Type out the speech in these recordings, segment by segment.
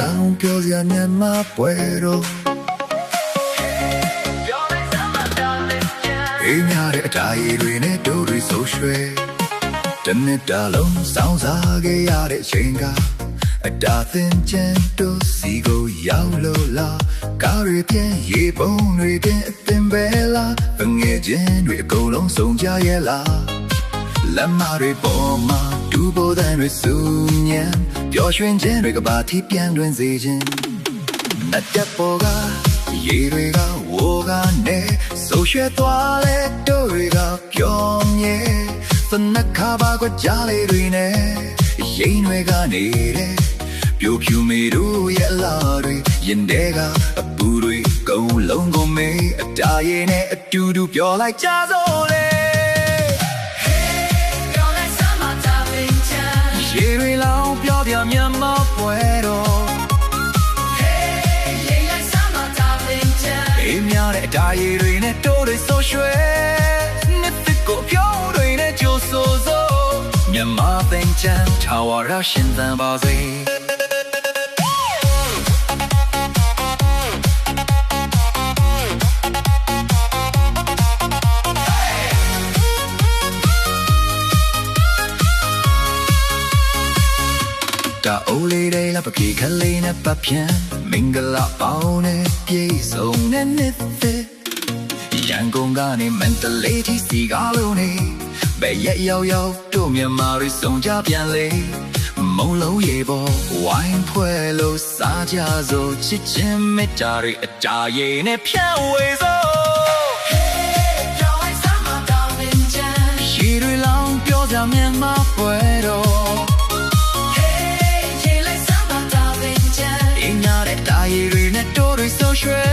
လောင်ပြောစရာညမပွဲတော့အေးများတဲ့အတားရည်တွေနဲ့တို့တွေဆိုရွှဲတနေ့တာလုံးစောင်းစားခဲ့ရတဲ့အချိန်ကအတားသင်ချင်တို့စီကိုရောက်လို့လားကားတွေပြန်ရေပုံးတွေပြန်အတင်ပဲလားငယ်ချင်းတွေအကုန်လုံးစုံကြရဲ့လားလက်မတွေပေါ်မှာဒူပေါ်တဲ့တွေစူညံပျော်ရွှင်ခြင်းတွေကဘာတိပြန်တွင်စေခြင်းနတ်တက်ပေါ်ကရေတွေကဝိုးကနေဆိုရွှဲသွားလဲတို့တွေကပျော်မြဲသနခါပါကကြားလေးတွေနဲ့ရိမ်တွေကနေတယ်ပြိုဖြူမေတို့ရဲ့လာတွေရင်တဲကအပူတွေကုန်လုံးကုန်မေအတားရည်နဲ့အတူတူပျော်လိုက်ကြစို့လေရေတွေလောင်ပြောပြမြတ်မပွဲတော့အေးများတဲ့အတားရည်တွေနဲ့တိုးတွေဆိုရွှဲနှစ်သစ်ကိုပြောင်းတွေနဲ့ကြိုးဆိုစို့မြတ်မသင်္ချန်ထာဝရရှင်သန်ပါစေတာအိုလေးတွေလာပပြေခလေးနဲ့ပပြန်းမင်္ဂလာပေါင်းနဲ့ပြေဆုံးတဲ့နှစ်သက်ရန်ကုန်ကနေမန္တလေးထိစီကားလုံးနေဘယ်ရက်ရောက်တို့မြန်မာတွေစုံကြပြန်လေမုံလုံးရေပေါ်ဝိုင်းဖွဲ့လို့စားကြစို့ချစ်ချင်းမေတ္တာတွေအတားရည်နဲ့ဖြန့်ဝေစို့ရေတွေလောင်ပြောကြမြန်မာပွဲတော့ရေတွေနဲ့တိုးတွေဆိုရွှဲ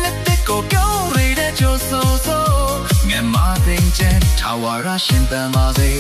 နှစ်သက်ကိုပြောင်းရတဲ့ကြိုးဆိုဆိုငယ်မသိချင်ထာဝရရှင်သန်ပါစေ